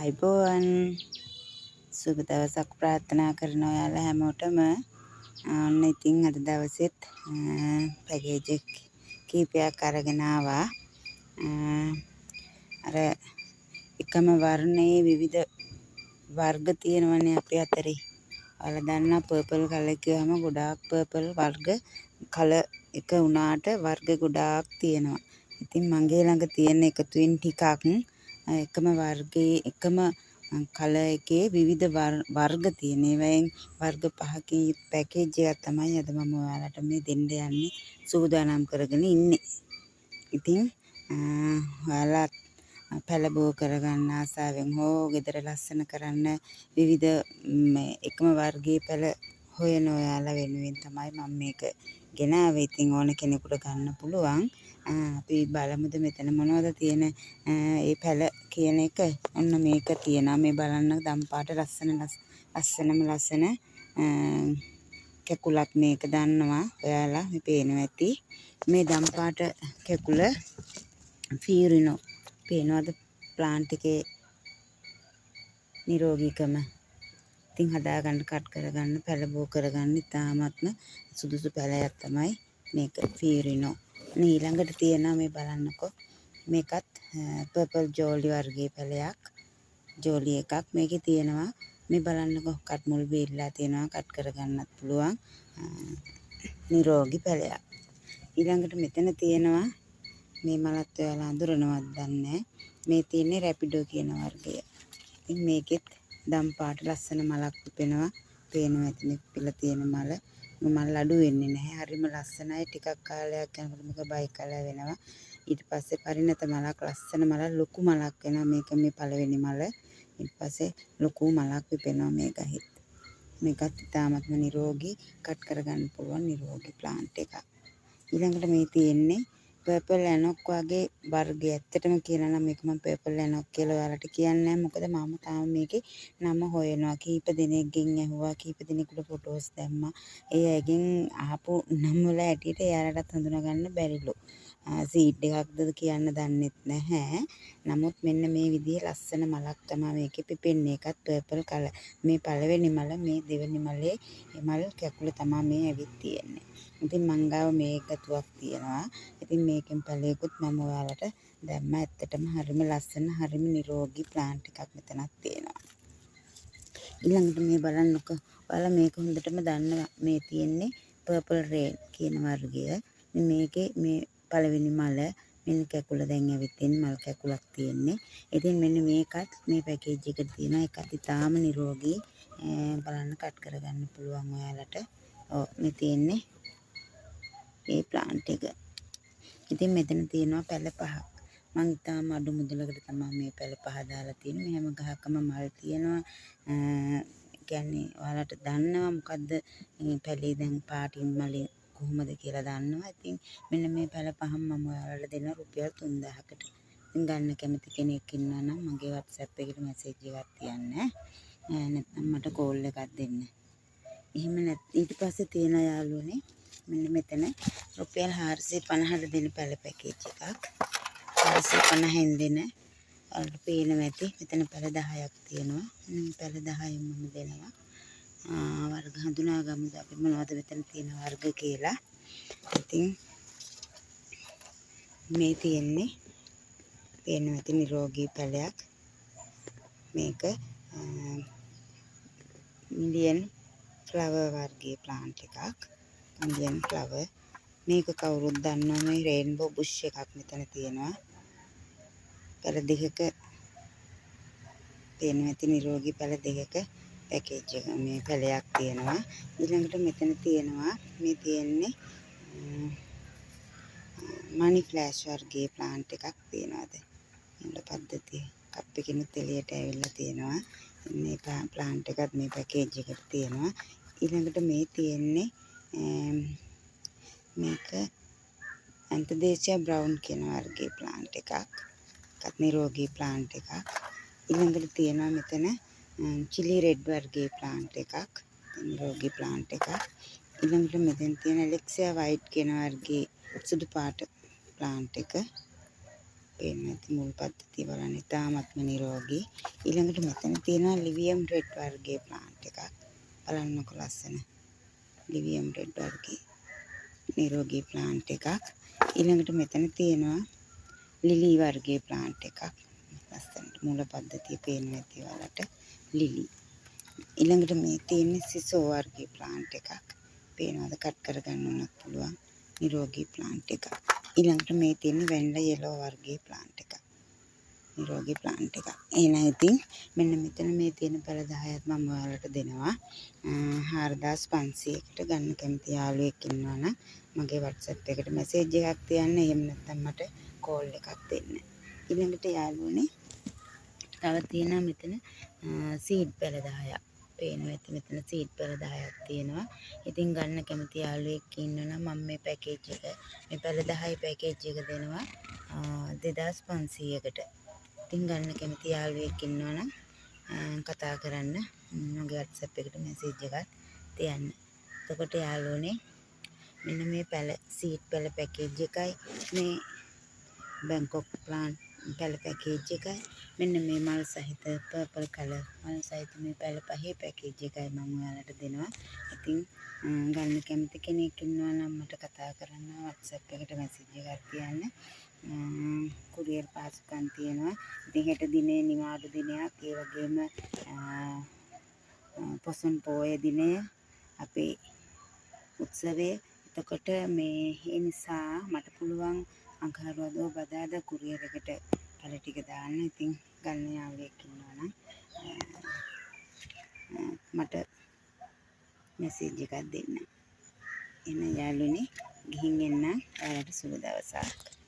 ආයිබෝවන් සුබ දවසක් ප්‍රාර්ථනා කරනවා ඔයාලා හැමෝටම. ඔන්න ඉතින් අද දවසෙත් පැකේජ් කීපයක් අරගෙන ආවා. අර එකම වර්ණයේ විවිධ වර්ග තියෙනවනේ අපි අතරේ. ඔයාලා දන්නා පර්පල් කලර් කියවම ගොඩාක් පර්පල් වර්ග කලර් එක උනාට වර්ග ගොඩාක් තියෙනවා. ඉතින් මගේ ළඟ තියෙන එකතුවෙන් ටිකක් එකම වර්ගයේ එකම කලර් එකේ විවිධ වර්ග තියෙන. ඒවායින් වර්ග 5කින් පැකේජ් එකක් තමයි අද මම ඔයාලට මේ දෙන්න යන්නේ, සූදානම් කරගෙන ඉන්නේ. ඉතින් ඔයාලා පැලබෝ කරගන්න ආසාවෙන් හෝ ගෙදර ලස්සන කරන්න විවිධ එකම වර්ගයේ පැල හොයන ඔයාලා වෙනුවෙන් තමයි මම මේක ගෙනාවේ. ඉතින් ඕන කෙනෙකුට ගන්න පුළුවන්. අපි බලමුද මෙතන මොනවද තියෙන ඒ පැල කියන එක. ඔන්න මේක තියෙනවා. මේ බලන්න දම් පාට ලස්සන කැකුලක් මේක දන්නවා ඔයාලා. මේ පේනවා ඇති. මේ දම් පාට කැකුල ෆියරිනෝ. පේනවද ප්ලාන්ට් එකේ නිරෝගීකම. ඉතින් හදාගන්න කට් කරගන්න පැලබෝ කරගන්න ඉතාමත්ම සුදුසු පැලයක් තමයි මේක ෆියරිනෝ. ඊළඟට තියෙනවා මේ බලන්නකෝ. මේකත් පර්පල් ජෝලි වර්ගයේ පැලයක්. ජෝලි එකක් මේකේ තියෙනවා. මේ බලන්නකෝ කට් මුල් බීලා තියෙනවා. කට් කරගන්නත් පුළුවන් නිරෝගී පැලයක්. ඊළඟට මෙතන තියෙනවා මේ මලත් ඔයාලා අඳුරනවද දන්නේ. මේ තියෙන්නේ රැපිඩෝ කියන වර්ගය. ඉතින් මේකෙත් දම් පාට ලස්සන මලක් පිපෙනවා. පේනවා ඇති මේ පිළ තියෙන මල. මල් අඩු වෙන්නේ නැහැ. හරිම ලස්සනයි. ටිකක් කාලයක් යනකොට මේක බයි කලර් වෙනවා. ඊට පස්සේ පරිණත මලක් ලස්සන මලක් ලොකු මලක් වෙනවා. මේක මේ පළවෙනි මල. ඊට පස්සේ ලොකු මලක් පිපෙනවා මේ ගහෙත්. මේකත් ඉතාමත්ම නිරෝගී, කට් කරගන්න පුළුවන් නිරෝගී ප්ලාන්ට් එකක්. ඊළඟට මේ තියෙන්නේ පර්පල් ඇනොක් වගේ වර්ගය. ඇත්තටම කියනවා නම් මේක මම පර්පල් ඇනොක් කියලා ඔයාලට කියන්නේ නැහැ. මොකද මම තාම මේකේ නම හොයනවා. කීප දෙනෙක්ගෙන් ඇහුවා, කීප දෙනෙකුට ෆොටෝස් දැම්මා. ඒ අයගෙන් අහපු නම් වල ඇටියට එයාලටත් හඳුනා ගන්න බැරිලු. සීඩ් එකක්ද කියන්න දන්නෙත් නැහැ. නමුත් මෙන්න මේ විදිහේ ලස්සන මලක් තමයි මේකේ පිපෙන්නේ. එකත් පර්පල් කලර්. මේ පළවෙනි මල, මේ දෙවෙනි මලේ මල් කැකුල තමයි මේ ඇවිත් තියෙන්නේ. ඉතින් මං ගාව මේ එකතුවක් තියෙනවා. ඉතින් මේකෙන් පැලයකුත් මම ඔයාලට දැම්ම. ඇත්තටම හරිම ලස්සන, හරිම නිරෝගී ප්ලාන්ට් එකක් මෙතනක් තියෙනවා. ඊළඟට මේ බලන්නකෝ. ඔයාලා මේක හොඳටම දන්නවා. මේ තියෙන්නේ පර්පල් රේන් කියන වර්ගය. මේකේ මේ පළවෙනි මල මෙන්න කැකුල දැන් ඇවිත් තියෙන මල් කැකුලක් තියෙන්නේ. ඉතින් මෙන්න මේකත් මේ පැකේජ් එකට තියෙනවා. ඒකත් ඉතාම නිරෝගී. බලන්න කට් කරගන්න පුළුවන් ඔයාලට. ඔව් මේ තියෙන්නේ මේ ප්ලාන්ට් එක. ඉතින් මෙතන තියෙනවා පැල 5ක්. මං ඉතාම අඩු මුදලකට තමයි මේ පැල 5 දාලා තියෙන්නේ. මේ හැම ගහකම මල් තියෙනවා. කියන්නේ ඔයාලට දන්නවා මොකද්ද මේ පැලේ දැන් පාටින් මලේ කොහොමද කියලා දන්නවා. ඉතින් මෙන්න මේ පැල 5ම මම ඔයාලට දෙනවා රුපියල් 3000කට. ඉතින් ගන්න කැමති කෙනෙක් ඉන්නවා නම් මගේ WhatsApp එකට මැසේජ් එකක් තියන්න. නැත්නම් මට කෝල් එකක් දෙන්න. එහෙම ඊට පස්සේ තියෙන යාළුවනේ මෙන්න මෙතන රුපියල් 450ට දෙන පැල පැකේජ් එකක්. 450න් දෙන ඔයාලට පේනවා ඇති. මෙතන පැල 10ක් තියෙනවා. පැල 10න් මම දෙනවා. වර්ග හඳුනා ගමුද අපි මොනවද මෙතන තියෙන වර්ග කියලා. ඉතින් මේ තියෙන්නේ පේනවා ඇති නිරෝගී පැලයක්. මේක මිලියන් ෆ්ලවර් වර්ගයේ ප්ලාන්ට් එකක්. Million flower. මේක කවුරුත් දන්නවා මේ රේන්බෝ බුෂ් එකක් මෙතන තියෙනවා. පැල දෙකක පේනවා ඇති නිරෝගී පැල දෙකක පැකේජ් එක මේ පැලයක් තියෙනවා. ඊළඟට මෙතන තියෙනවා මේ තියෙන්නේ මනි ෆ්ලෑෂ් වර්ගයේ ප්ලාන්ට් එකක් තියෙනවාද. ඉන්න පද්ධතිය කප් එකකිනුත් එළියට ඇවිල්ලා තියෙනවා. මේ ප්ලාන්ට් එකත් මේ පැකේජ් එකට තියෙනවා. ඊළඟට මේ තියෙන්නේ මේක අන්තර්දේශීය බ්‍රවුන් කියන වර්ගයේ ප්ලාන්ට් එකක්. ඒකත් නිරෝගී ප්ලාන්ට් එකක්. ඊළඟට තියෙනවා මෙතන චිලි රෙඩ් වර්ගයේ ප්ලාන්ට් එකක්. නිරෝගී ප්ලාන්ට් එකක්. ඊළඟට මෙතන තියෙන ලෙක්සියා වයිට් කියන වර්ගයේ සුදු පාට ප්ලාන්ට් එක. පේන්නේ නැති මුල් පද්ධතිය බලන්න ඉතාමත්ම නිරෝගී. ඊළඟට මෙතන තියෙනවා ලිවියම් රෙඩ් වර්ගයේ ප්ලාන්ට් එකක්. බලන්නකො ලස්සන ලිවියම් රෙඩ් වර්ගයේ නිරෝගී ප්ලාන්ට් එකක්. ඊළඟට මෙතන තියෙනවා ලිලි වර්ගයේ ප්ලාන්ට් එකක්. ලස්සනට මූල පද්ධතිය පේන්නේ නැති වලට ලිලි. ඊළඟට මේ තියෙන්නේ සිසෝ වර්ගයේ ප්ලාන්ට් එකක්. පේනවාද කට් කරගන්න උනත් පුළුවන් නිරෝගී ප්ලාන්ට් එකක්. ඊළඟට මේ තියෙන්නේ වැන්ඩා යෙලෝ වර්ගයේ ප්ලාන්ට් එකක්. නිරෝගී ප්ලාන්ට් එකක්. එහෙනම් ඉතින් මෙන්න මෙතන මේ තියෙන පැල 10ක් මම ඔයාලට දෙනවා. 4500කට ගන්න කැමති යාළුවෙක් ඉන්නවා නම් මගේ WhatsApp එකට මැසේජ් එකක් තියන්න. එහෙම නැත්නම් මට කෝල් එකක් දෙන්න. ඊළඟට යාළුවනේ තව තියෙනවා මෙතන සීඩ් පැල 10ක්. පේනවා ඇති මෙතන සීඩ් පැල 10ක් තියෙනවා. ඉතින් ගන්න කැමති යාළුවෙක් ඉන්නවනම් මම මේ පැකේජ් එක මේ පැල 10 පැකේජ් එක දෙනවා 2500කට. ඉතින් ගන්න කැමති යාළුවෙක් ඉන්නවනම් කතා කරන්න මගේ WhatsApp එකට මැසේජ් එකක් තියන්න. එතකොට යාළුවනේ මෙන්න මේ පැල සීඩ් පැල පැකේජ් එකයි මේ බැංකොක් ප්ලාන්ට් පැල පැකේජ් එකයි මෙන්න මේ මල් සහිත පර්පල් කලර් මල් සහිත මේ පැල පහේ පැකේජ් එකයි මම ඔයාලට දෙනවා. ඉතින් ගන්න කැමති කෙනෙක් ඉන්නවා නම් මට කතා කරන්න WhatsApp එකට මැසේජ් එකක් තියන්න. කුරියර් පාසුකම් තියෙනවා. ඉතින් හෙට දිනේ නිවාඩු දිනයක්. ඒ වගේම පොසොන් පෝය දිනය අපේ උත්සවයේ. එතකොට මේ ඒ නිසා මට පුළුවන් අඟහරුවාදා බදාදා කුරියර් එකට පැල ටික දාන්න. ඉතින් ගන්න යාළුවෙක් ඉන්නවා නම් මට මැසේජ් එකක් දෙන්න. එන යාළුවනේ ගිහින් එන්න. ඔයාලට සුබ දවසක්.